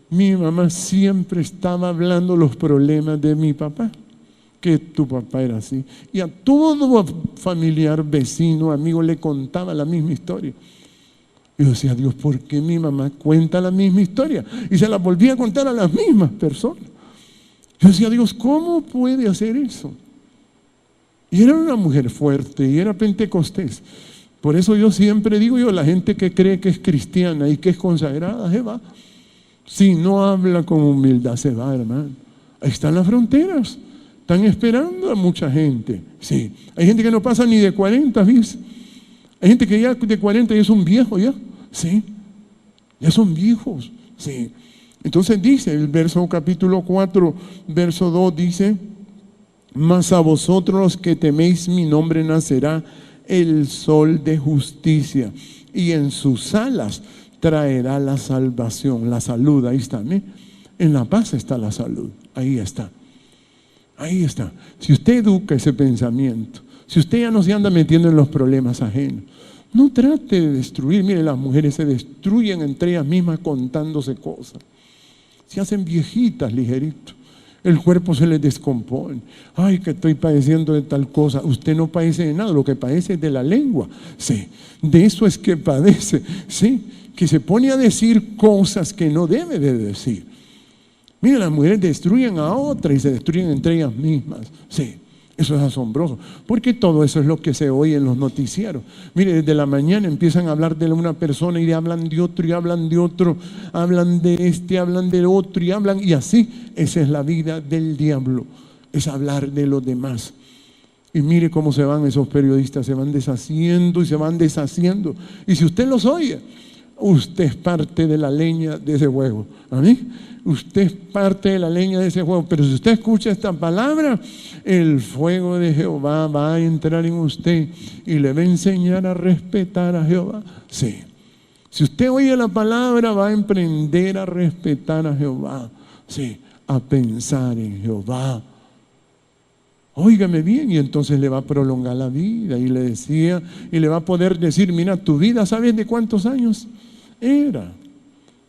mi mamá siempre estaba hablando los problemas de mi papá, que tu papá era así. Y a todo familiar, vecino, amigo, le contaba la misma historia. Y yo decía, Dios, ¿por qué mi mamá cuenta la misma historia? Y se la volvía a contar a las mismas personas. Yo decía, Dios, ¿cómo puede hacer eso? Y era una mujer fuerte, y era pentecostés. Por eso yo siempre digo la gente que cree que es cristiana y que es consagrada, se va. Si no habla con humildad, se va, hermano. Ahí están las fronteras. Están esperando a mucha gente. Sí. Hay gente que no pasa ni de 40, ¿ves? Hay gente que ya de 40 ya es un viejo, ya. Sí. Ya son viejos. Sí. Entonces dice el verso capítulo 4, verso 2, dice, mas a vosotros los que teméis mi nombre nacerá el sol de justicia, y en sus alas traerá la salvación, la salud. Ahí está, ¿eh? En la paz está la salud. Ahí está. Ahí está. Si usted educa ese pensamiento, si usted ya no se anda metiendo en los problemas ajenos, no trate de destruir. Mire, las mujeres se destruyen entre ellas mismas contándose cosas. Se hacen viejitas ligerito. El cuerpo se les descompone. Ay, que estoy padeciendo de tal cosa. Usted no padece de nada, lo que padece es de la lengua. Sí, de eso es que padece. Sí, que se pone a decir cosas que no debe de decir. Mire, las mujeres destruyen a otras y se destruyen entre ellas mismas. Sí, eso es asombroso, porque todo eso es lo que se oye en los noticieros. Mire, desde la mañana empiezan a hablar de una persona y hablan de otro y hablan de otro, hablan de este, hablan del otro y así. Esa es la vida del diablo, es hablar de los demás. Y mire cómo se van esos periodistas, se van deshaciendo y se van deshaciendo. Y si usted los oye, usted es parte de la leña de ese fuego. ¿Amén? Usted es parte de la leña de ese fuego. Pero si usted escucha esta palabra, el fuego de Jehová va a entrar en usted y le va a enseñar a respetar a Jehová. Sí. Si usted oye la palabra, va a emprender a respetar a Jehová. Sí. A pensar en Jehová. Óigame bien, y entonces le va a prolongar la vida. Y le decía, y le va a poder decir, mira, tu vida, ¿sabes de cuántos años era?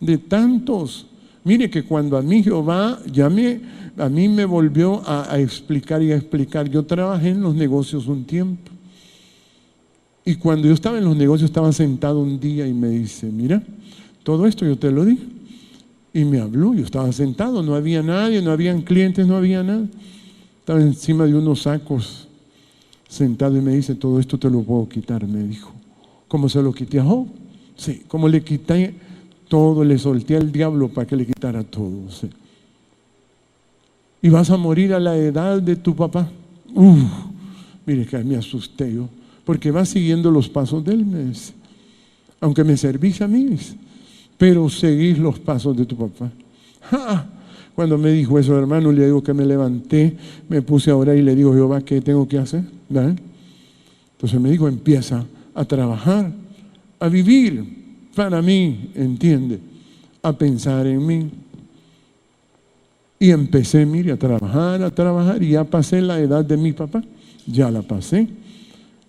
De tantos. Mire que cuando a mí Jehová a mí me volvió a explicar y a explicar. Yo trabajé en los negocios un tiempo. Y cuando yo estaba en los negocios, estaba sentado un día y me dice, mira, todo esto yo te lo di. Y me habló, yo estaba sentado, no había nadie, no habían clientes, no había nada. Estaba encima de unos sacos, sentado, y me dice, todo esto te lo puedo quitar, me dijo. ¿Cómo se lo quité a Job? Sí, como le quité todo, le solté al diablo para que le quitara todo. ¿Sí? Y vas a morir a la edad de tu papá. Mire que me asusté yo, porque vas siguiendo los pasos de él, me dice. Aunque me servís a mí, pero seguís los pasos de tu papá. ¡Ja! Cuando me dijo eso, hermano, le digo que me levanté, me puse a orar y le digo, Jehová, ¿qué tengo que hacer? ¿Verdad? Entonces me dijo, empieza a trabajar, a vivir para mí, ¿entiende? A pensar en mí. Y empecé, mire, a trabajar, y ya pasé la edad de mi papá, ya la pasé,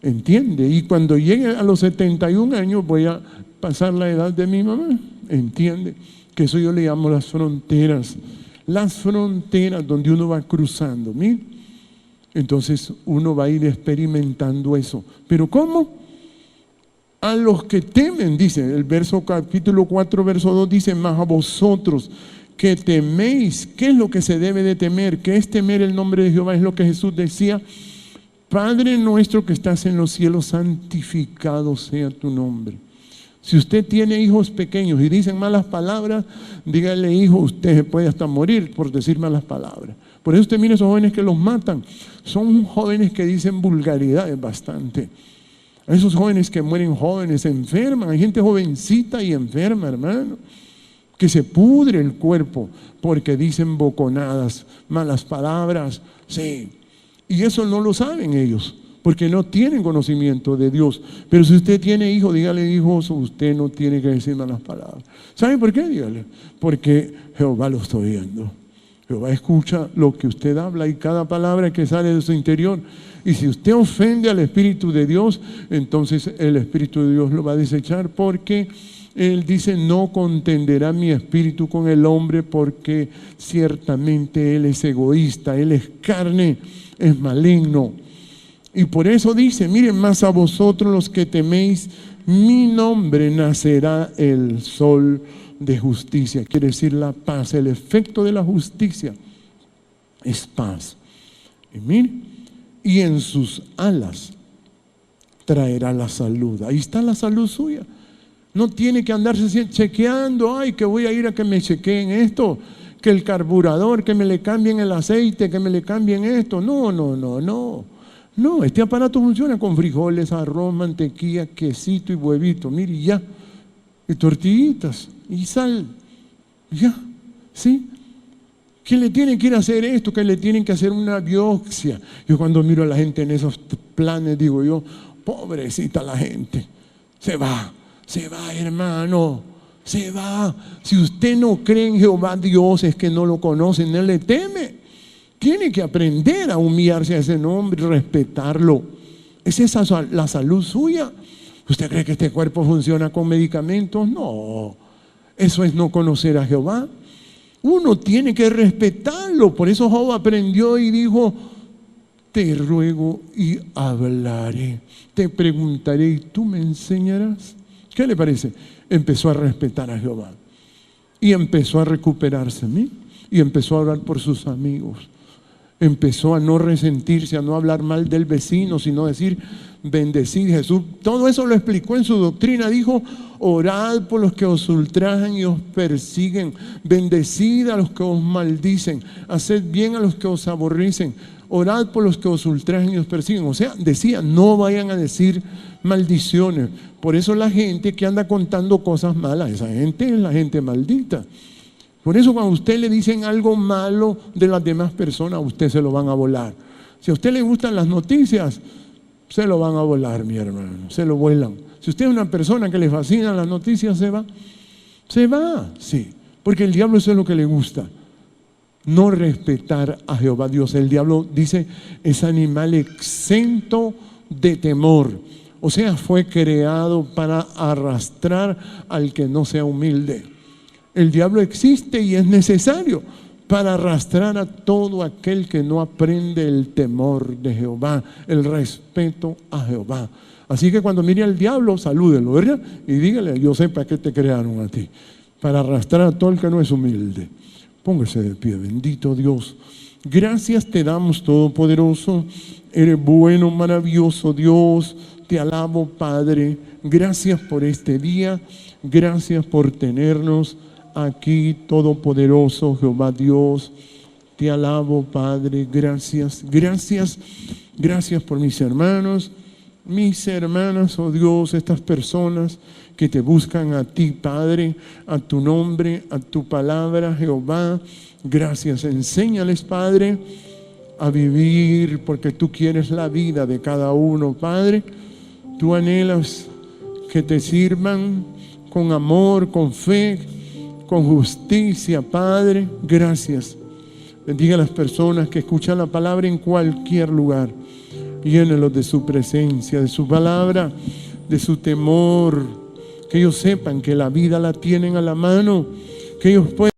¿entiende? Y cuando llegue a los 71 años voy a pasar la edad de mi mamá, ¿entiende? Que eso yo le llamo las fronteras donde uno va cruzando, mire. Entonces uno va a ir experimentando eso. ¿Pero cómo? A los que temen, dice el verso capítulo 4, verso 2, dice, mas a vosotros que teméis. ¿Qué es lo que se debe de temer? ¿Qué es temer el nombre de Jehová? Es lo que Jesús decía, Padre nuestro que estás en los cielos, santificado sea tu nombre. Si usted tiene hijos pequeños y dicen malas palabras, dígale, hijo, usted puede hasta morir por decir malas palabras. Por eso usted mira esos jóvenes que los matan. Son jóvenes que dicen vulgaridades bastante. Esos jóvenes que mueren jóvenes, se enferman. Hay gente jovencita y enferma, hermano, que se pudre el cuerpo porque dicen boconadas, malas palabras. Sí. Y eso no lo saben ellos, porque no tienen conocimiento de Dios. Pero si usted tiene hijo, dígale, hijo, usted no tiene que decir malas palabras. ¿Sabe por qué? Dígale, porque Jehová lo está oyendo. Jehová escucha lo que usted habla y cada palabra que sale de su interior. Y si usted ofende al Espíritu de Dios, entonces el Espíritu de Dios lo va a desechar, porque Él dice, no contenderá mi espíritu con el hombre, porque ciertamente Él es egoísta, Él es carne, es maligno. Y por eso dice, miren, más a vosotros los que teméis mi nombre nacerá el sol de justicia. Quiere decir la paz. El efecto de la justicia es paz. Y miren, y en sus alas traerá la salud. Ahí está la salud suya. No tiene que andarse chequeando, ay, que voy a ir a que me chequeen esto, que el carburador, que me le cambien el aceite, que me le cambien esto. No, este aparato funciona con frijoles, arroz, mantequilla, quesito y huevito, mire, y ya, y tortillitas, y sal, ya, ¿sí? Que le tienen que ir a hacer esto, que le tienen que hacer una biopsia. Yo cuando miro a la gente en esos planes, digo yo, pobrecita la gente, se va, hermano, se va. Si usted no cree en Jehová Dios, es que no lo conoce, no le teme. Tiene que aprender a humillarse a ese nombre, respetarlo. ¿Es esa la salud suya? ¿Usted cree que este cuerpo funciona con medicamentos? No, eso es no conocer a Jehová. Uno tiene que respetarlo. Por eso Job aprendió y dijo, te ruego y hablaré, te preguntaré y tú me enseñarás. ¿Qué le parece? Empezó a respetar a Jehová y empezó a recuperarse, ¿sí? Y empezó a orar por sus amigos. Empezó a no resentirse, a no hablar mal del vecino, sino decir, bendecid. Jesús todo eso lo explicó en su doctrina. Dijo, orad por los que os ultrajan y os persiguen, bendecid a los que os maldicen, haced bien a los que os aborrecen, orad por los que os ultrajan y os persiguen. O sea, decía, no vayan a decir maldiciones. Por eso la gente que anda contando cosas malas, esa gente es la gente maldita. Por eso cuando a usted le dicen algo malo de las demás personas, a usted se lo van a volar. Si a usted le gustan las noticias, se lo van a volar, mi hermano, se lo vuelan. Si usted es una persona que le fascinan las noticias, se va, sí, porque el diablo eso es lo que le gusta, no respetar a Jehová Dios. El diablo dice, es animal exento de temor, o sea, fue creado para arrastrar al que no sea humilde. El diablo existe y es necesario para arrastrar a todo aquel que no aprende el temor de Jehová, el respeto a Jehová. Así que cuando mire al diablo, salúdelo, ¿verdad? Y dígale, yo sé para qué te crearon a ti, para arrastrar a todo el que no es humilde. Póngase de pie, bendito Dios. Gracias te damos, Todopoderoso. Eres bueno, maravilloso Dios. te alabo, Padre. Gracias por este día. Gracias por tenernos aquí, Todopoderoso Jehová Dios. Te alabo, Padre. Gracias, gracias, gracias por mis hermanos, mis hermanas, oh Dios, estas personas que te buscan a ti, Padre, a tu nombre, a tu palabra, Jehová. Gracias. Enséñales, Padre, a vivir, porque tú quieres la vida de cada uno, Padre. Tú anhelas que te sirvan con amor, con fe, con justicia, Padre. Gracias. Bendiga a las personas que escuchan la palabra en cualquier lugar. Llénelos de su presencia, de su palabra, de su temor. Que ellos sepan que la vida la tienen a la mano, que ellos pueden